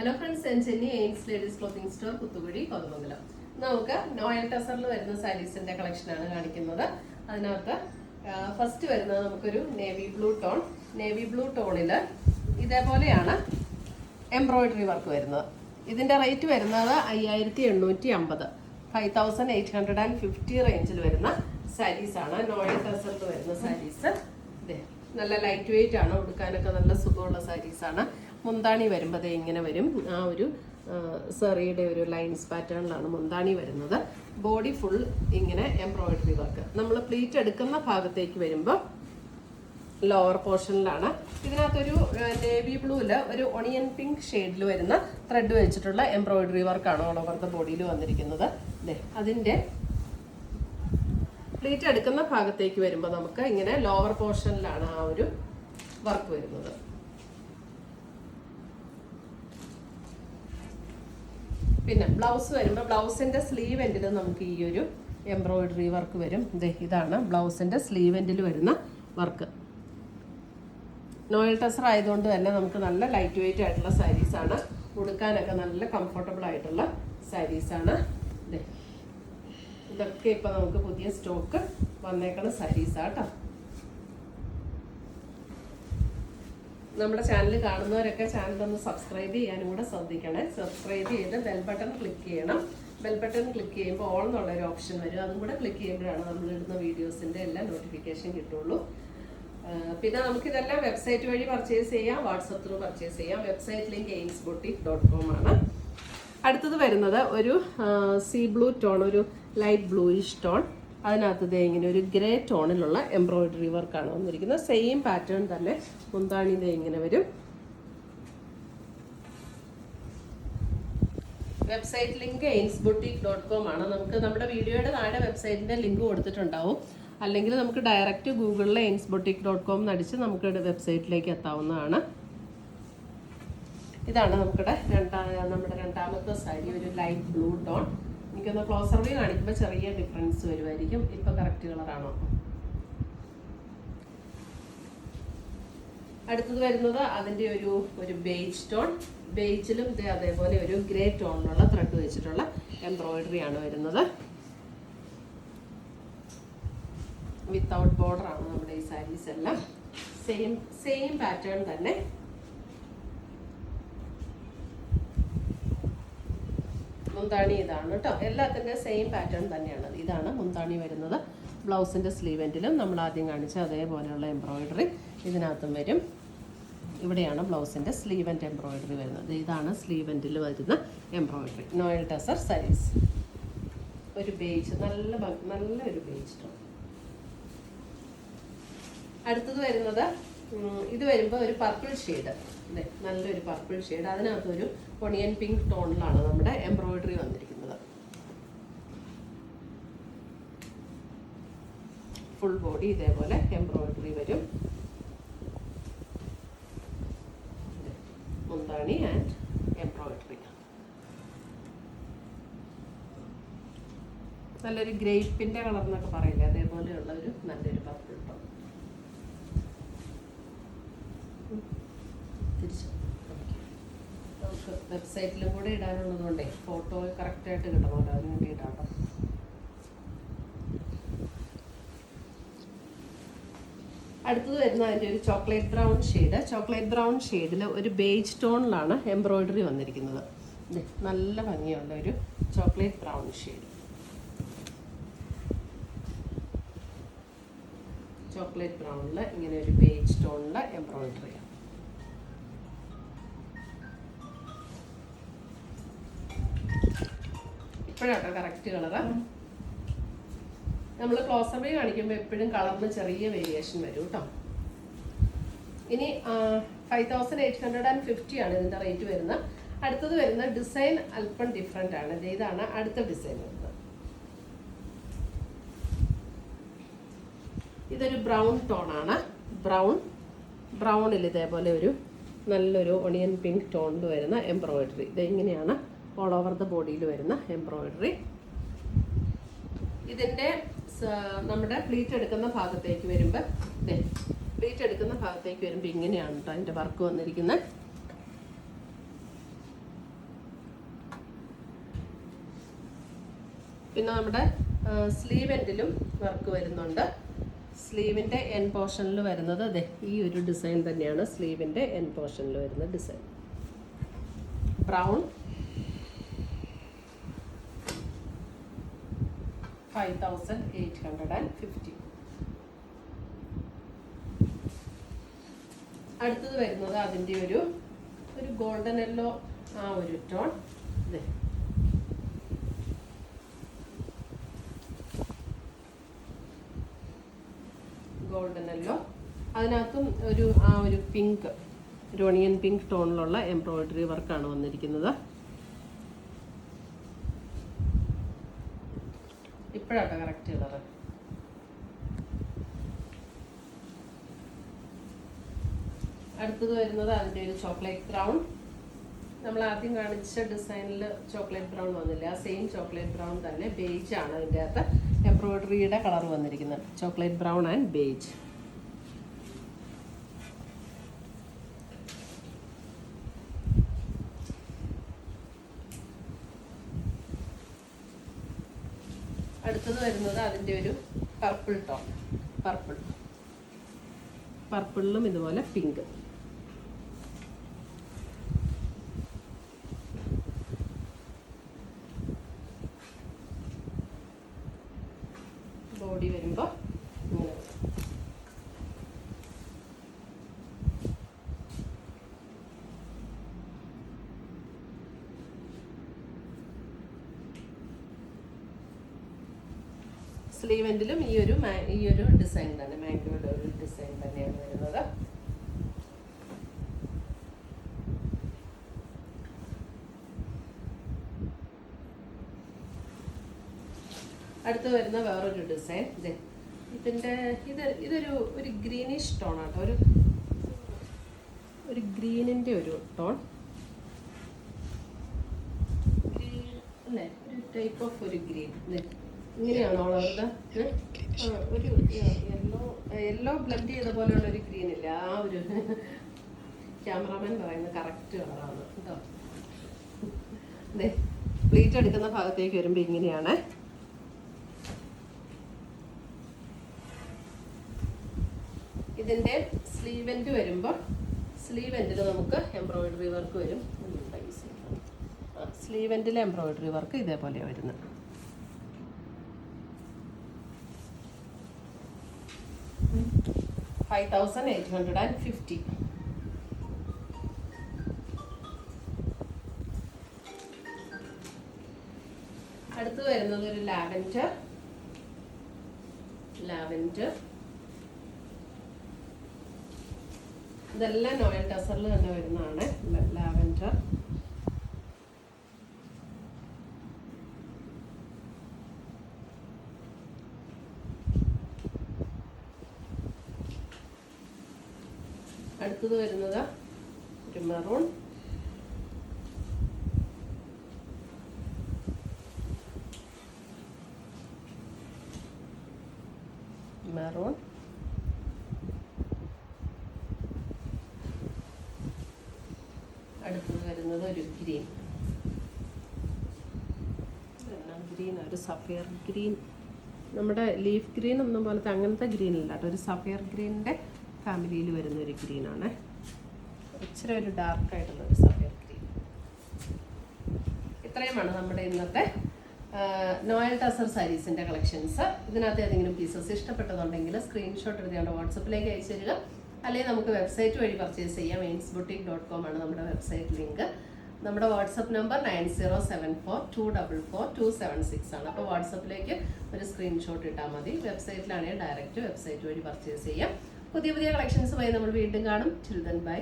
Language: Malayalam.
ഹലോ ഫ്രണ്ട്സ്, ഞാൻ ചെന്നി Aims ladies clothing store Kuthukuzhi Kothamangalam. നമുക്ക് നോയൽ ടസറിൽ വരുന്ന സാരീസിന്റെ കളക്ഷനാണ് കാണിക്കുന്നത്. അതിനകത്ത് ഫസ്റ്റ് വരുന്നത് നമുക്കൊരു നേവി ബ്ലൂ ടോണില് ഇതേപോലെയാണ് എംബ്രോയിഡറി വർക്ക് വരുന്നത്. ഇതിന്റെ റേറ്റ് വരുന്നത് 5850, 5850 റേഞ്ചിൽ വരുന്ന സാരീസാണ്. നോയൽ ടസറിൽ വരുന്ന സാരീസ് നല്ല ലൈറ്റ് വെയിറ്റ് ആണ്, ഉടുക്കാനൊക്കെ നല്ല സുഖമുള്ള സാരീസാണ്. മുന്താണി വരുമ്പോൾ ഇങ്ങനെ വരും. ആ ഒരു സെറിയുടെ ഒരു ലൈൻസ് പാറ്റേണിലാണ് മുന്താണി വരുന്നത്. ബോഡി ഫുൾ ഇങ്ങനെ എംബ്രോയിഡറി വർക്ക്. നമ്മൾ പ്ലീറ്റ് എടുക്കുന്ന ഭാഗത്തേക്ക് വരുമ്പോൾ ലോവർ പോർഷനിലാണ്. ഇതിനകത്തൊരു നേവി ബ്ലൂവില് ഒരു ഒണിയൻ പിങ്ക് ഷെയ്ഡിൽ വരുന്ന ത്രെഡ് വെച്ചിട്ടുള്ള എംബ്രോയിഡറി വർക്കാണ് ഓൾ ഓവർ ദ ബോഡിയിൽ വന്നിരിക്കുന്നത്. അതിൻ്റെ പ്ലീറ്റ് എടുക്കുന്ന ഭാഗത്തേക്ക് വരുമ്പോൾ നമുക്ക് ഇങ്ങനെ ലോവർ പോർഷനിലാണ് ആ ഒരു വർക്ക് വരുന്നത്. പിന്നെ ബ്ലൗസ് വരുമ്പോൾ ബ്ലൗസിന്റെ സ്ലീവ് എൻഡിൽ നമുക്ക് ഈ ഒരു എംബ്രോയിഡറി വർക്ക് വരും. ഇതാണ് ബ്ലൗസിന്റെ സ്ലീവ് എൻഡിൽ വരുന്ന വർക്ക്. നോയൽ ടസർ ആയതുകൊണ്ട് തന്നെ നമുക്ക് നല്ല ലൈറ്റ് വെയിറ്റ് ആയിട്ടുള്ള സാരീസാണ്. ഉടുക്കാനൊക്കെ നല്ല കംഫർട്ടബിൾ ആയിട്ടുള്ള സാരീസാണ്. ഇതൊക്കെ ഇപ്പൊ നമുക്ക് പുതിയ സ്റ്റോക്ക് വന്നേക്കുന്ന സാരീസാട്ടോ. നമ്മുടെ ചാനൽ കാണുന്നവരൊക്കെ ചാനൽ ഒന്ന് സബ്സ്ക്രൈബ് ചെയ്യാനും കൂടെ ശ്രദ്ധിക്കണേ. സബ്സ്ക്രൈബ് ചെയ്ത് ബെൽ ബട്ടൺ ക്ലിക്ക് ചെയ്യണം. ബെൽ ബട്ടൺ ക്ലിക്ക് ചെയ്യുമ്പോൾ ഓൾ എന്നുള്ളൊരു ഓപ്ഷൻ വരും. അതും കൂടെ ക്ലിക്ക് ചെയ്യുമ്പോഴാണ് നമ്മൾ ഇടുന്ന വീഡിയോസിന്റെ എല്ലാം നോട്ടിഫിക്കേഷൻ കിട്ടുള്ളൂ. പിന്നെ നമുക്കിതെല്ലാം വെബ്സൈറ്റ് വഴി പർച്ചേസ് ചെയ്യാം, വാട്സപ്പ് ത്രൂ പർച്ചേസ് ചെയ്യാം. വെബ്സൈറ്റ് ലിങ്ക് ainsboutique.com ആണ്. അടുത്തത് വരുന്നത് ഒരു സീ ബ്ലൂ ടോൺ, ഒരു ലൈറ്റ് ബ്ലൂയിഷ് ടോൺ. അതിനകത്ത് ഇങ്ങനെ ഒരു ഗ്രേ ടോണിലുള്ള എംബ്രോയിഡറി വർക്കാണ് വന്നിരിക്കുന്നത്. സെയിം പാറ്റേൺ തന്നെ മുന്താണി ഇങ്ങനെ വരും. വെബ്സൈറ്റ് ലിങ്ക് ainsboutique.com ആണ്. നമുക്ക് നമ്മുടെ വീഡിയോയുടെ താഴെ വെബ്സൈറ്റിന്റെ ലിങ്ക് കൊടുത്തിട്ടുണ്ടാവും. അല്ലെങ്കിൽ നമുക്ക് ഡയറക്റ്റ് ഗൂഗിളിൽ ainsboutique.com എന്നടിച്ച് നമുക്ക് വെബ്സൈറ്റിലേക്ക് എത്താവുന്നതാണ്. ഇതാണ് നമ്മുടെ രണ്ടാമത്തെ സാരി, ഒരു ലൈറ്റ് ബ്ലൂ ടോൺ. എനിക്കൊന്ന് ക്ലോസർ വ്യൂ കാണിക്കുമ്പോൾ ചെറിയ ഡിഫറൻസ് വരുമായിരിക്കും. ഇപ്പൊ കറക്റ്റ് കളറാണോ? അടുത്തത് വരുന്നത് അതിന്റെ ഒരു ബേജ് ടോൺ. ബേജിലും ഇത് അതേപോലെ ഒരു ഗ്രേ ടോണിലുള്ള ത്രെഡ് വെച്ചിട്ടുള്ള എംബ്രോയിഡറി ആണ് വരുന്നത്. വിത്തൗട്ട് ബോർഡർ ആണ് നമ്മുടെ ഈ സാരീസ് എല്ലാം. സെയിം പാറ്റേൺ തന്നെ. മുന്താണി ഇതാണ് കേട്ടോ. എല്ലാത്തിൻ്റെ സെയിം പാറ്റേൺ തന്നെയാണ്. ഇതാണ് മുന്താണി വരുന്നത്. ബ്ലൗസിന്റെ സ്ലീവ് എൻഡിലും നമ്മൾ ആദ്യം കാണിച്ച അതേപോലെയുള്ള എംബ്രോയിഡറി ഇതിനകത്തും വരും. ഇവിടെയാണ് ബ്ലൗസിന്റെ സ്ലീവ് എൻഡ് എംബ്രോയിഡറി വരുന്നത്. ഇതാണ് സ്ലീവ് എൻഡിൽ വരുന്ന എംബ്രോയിഡറി. നോയൽ ടസർ സാരീസ്. ഒരു ബേജ്, നല്ലൊരു ബേജ് ടോൺ. അടുത്തത് വരുന്നത് ഇത് വരുമ്പോൾ ഒരു പർപ്പിൾ ഷെയ്ഡ്, നല്ലൊരു പർപ്പിൾ ഷെയ്ഡ്. അതിനകത്ത് ഒരു ഒണിയൻ പിങ്ക് ടോണിലാണ് നമ്മുടെ എംബ്രോയിഡറി വന്നിരിക്കുന്നത്. ഫുൾ ബോഡി ഇതേപോലെ എംബ്രോയിഡറി വരും. മുന്താണി ആൻഡ് എംബ്രോയിഡറി. നല്ലൊരു ഗ്രേപ്പിന്റെ കളർ എന്നൊക്കെ പറയില്ലേ, അതേപോലെയുള്ള ഒരു നല്ലൊരു പർപ്പിൾ ടോൺ. നമുക്ക് വെബ്സൈറ്റിലും കൂടെ ഇടാനുള്ളതുകൊണ്ടേ ഫോട്ടോ കറക്റ്റായിട്ട് കിട്ടണമല്ലോ, അതിന് വേണ്ടി ഇടാട്ടോ. അടുത്തത് വരുന്ന അതിൻ്റെ ഒരു chocolate brown shade. Chocolate brown ഷെയ്ഡിൽ ഒരു ബേജ് ടോണിലാണ് എംബ്രോയിഡറി വന്നിരിക്കുന്നത്. നല്ല ഭംഗിയുള്ള ഒരു ചോക്ലേറ്റ് ബ്രൗൺ ഷെയ്ഡ്. ചോക്ലേറ്റ് ബ്രൗണിൽ ഇങ്ങനെ ഒരു ബേജ് ടോണിലെ എംബ്രോയിഡറി. ഇപ്പോഴാട്ടോ കറക്റ്റ് കളറ്. നമ്മൾ ക്ലോസർ വ്യൂ കാണിക്കുമ്പോൾ എപ്പോഴും കളറിന് ചെറിയ വേരിയേഷൻ വരും കേട്ടോ. ഇനി 5850 ആണ് ഇതിന്റെ റേറ്റ് വരുന്നത്. അടുത്തത് വരുന്ന ഡിസൈൻ അല്പം ഡിഫറെന്റ് ആണ്. ഇതാണ് അടുത്ത ഡിസൈൻ വരുന്നത്. ഇതൊരു ബ്രൗൺ ടോണാണ്. ബ്രൗണിൽ ഇതേപോലെ ഒരു നല്ലൊരു ഒണിയൻ പിങ്ക് ടോണിൽ വരുന്ന എംബ്രോയിഡറി. ഇതെങ്ങനെയാണ് ഓൾ ഓവർ ദ ബോഡിയിൽ വരുന്ന എംബ്രോയിഡറി. ഇതിന്റെ നമ്മുടെ പ്ലീറ്റ് എടുക്കുന്ന ഭാഗത്തേക്ക് വരുമ്പോൾ ഇങ്ങനെയാണ് കേട്ടോ അതിന്റെ വർക്ക് വന്നിരിക്കുന്നത്. പിന്നെ നമ്മുടെ സ്ലീവ് എൻഡിലും വർക്ക് വരുന്നുണ്ട്. സ്ലീവിൻ്റെ എൻ പോർഷനിൽ വരുന്നത് അതെ ഈ ഒരു ഡിസൈൻ തന്നെയാണ് സ്ലീവിൻ്റെ എൻ പോർഷനിൽ വരുന്ന ഡിസൈൻ. ബ്രൗൺ 5850. അടുത്തത് വരുന്നത് അതിൻ്റെ ഒരു ഗോൾഡൻ യെല്ലോ ആ ഒരു ടോൺ. ഇതെ ഗോൾഡൻ യെല്ലോ, അതിനകത്തും ആ ഒരു പിങ്ക്, ഒരു ഓണിയൻ പിങ്ക് ടോണിലുള്ള എംബ്രോയിഡറി വർക്കാണ് വന്നിരിക്കുന്നത്. ഇപ്പോഴാട്ടോ കറക്റ്റ് കളറ്. അടുത്തത് വരുന്നത് അതിൻ്റെ ഒരു ചോക്ലേറ്റ് ബ്രൗൺ. നമ്മൾ ആദ്യം കാണിച്ച ഡിസൈനിൽ ചോക്ലേറ്റ് ബ്രൗൺ വന്നില്ല, ആ സെയിം ചോക്ലേറ്റ് ബ്രൗൺ തന്നെ ബേജ് ആണ് അതിൻ്റെ അകത്ത് എംബ്രോയിഡറിയുടെ കളർ വന്നിരിക്കുന്നത്. Chocolate brown and beige. അടുത്തത് വരുന്നത് അതിൻ്റെ ഒരു പർപ്പിൾ ടോൺ. പർപ്പിളിലും ഇതുപോലെ പിങ്ക്. ബോഡി വരുമ്പോൾ ഇങ്ങനെ സ്ലീവ് എൻഡിലും ഈ ഒരു ഡിസൈൻ തന്നെ, മാംഗോയുടെ ഒരു ഡിസൈൻ തന്നെയാണ് വരുന്നത്. അടുത്ത് വരുന്ന വേറൊരു ഡിസൈൻ. ഇതിൻ്റെ ഇതൊരു ഗ്രീനിഷ് ടോൺ ആട്ടോ, ഒരു ഗ്രീനിൻ്റെ ഒരു ടോൺ അല്ലേ, ഒരു ടൈപ്പ് ഓഫ് ഒരു ഗ്രീൻ. ഇങ്ങനെയാണോ ഉള്ളത്? ഒരു യെല്ലോ ബ്ലെൻഡ് ചെയ്ത പോലെയുള്ള ഒരു ഗ്രീൻ ഇല്ല, ആ ഒരു ക്യാമറാമാൻ പറയുന്നത് കറക്റ്റ് കളറാണ് കേട്ടോ. അതെ, പ്ലീറ്റ് എടുക്കുന്ന ഭാഗത്തേക്ക് വരുമ്പോൾ ഇങ്ങനെയാണ്. ഇതിൻ്റെ സ്ലീവ് എൻഡ് വരുമ്പോൾ സ്ലീവ് എൻഡിൽ നമുക്ക് എംബ്രോയിഡറി വർക്ക് വരും. സ്ലീവ് എൻഡിലെ എംബ്രോയിഡറി വർക്ക് ഇതേപോലെയാണ് വരുന്നത്. $5850. അടുത്ത് വരുന്നത് ഒരു ലാവൻഡർ. ഇതെല്ലാം നോയൽ ടസറിൽ തന്നെ വരുന്നതാണ്. ലാവൻഡർ അടുത്തത് വരുന്നത് ഒരു മെറൂൺ. അടുത്തത് വരുന്നത് ഒരു ഗ്രീൻ. ഒരു സഫയർ ഗ്രീൻ. നമ്മുടെ ലീഫ് ഗ്രീൻ ഒന്നും പോലത്തെ അങ്ങനത്തെ ഗ്രീൻ ഇല്ല കേട്ടോ, ഒരു സഫയർ ഗ്രീനിൻ്റെ ഫാമിലിയിൽ വരുന്ന ഒരു ഗ്രീനാണ്. ഇച്ചിരി ഒരു ഡാർക്കായിട്ടുള്ള ഒരു സഫയർ ഗ്രീൻ. ഇത്രയുമാണ് നമ്മുടെ ഇന്നത്തെ നോയൽ ടസർ സാരീസിൻ്റെ കളക്ഷൻസ്. ഇതിനകത്ത് ഏതെങ്കിലും പീസസ് ഇഷ്ടപ്പെട്ടതുണ്ടെങ്കിൽ സ്ക്രീൻഷോട്ട് എടുത്ത് വാട്സപ്പിലേക്ക് അയച്ചു തരിക. അല്ലെങ്കിൽ നമുക്ക് വെബ്സൈറ്റ് വഴി പർച്ചേസ് ചെയ്യാം. ainsboutique.com ആണ് നമ്മുടെ വെബ്സൈറ്റ് ലിങ്ക്. നമ്മുടെ വാട്സപ്പ് നമ്പർ 9074244276 ആണ്. അപ്പോൾ വാട്സപ്പിലേക്ക് ഒരു സ്ക്രീൻഷോട്ട് ഇട്ടാൽ മതി. വെബ്സൈറ്റിലാണെങ്കിൽ ഡയറക്റ്റ് വെബ്സൈറ്റ് വഴി പർച്ചേസ് ചെയ്യാം. പുതിയ കളക്ഷൻസുമായി നമ്മൾ വീണ്ടും കാണും. ചിൽ ദെൻ ബൈ.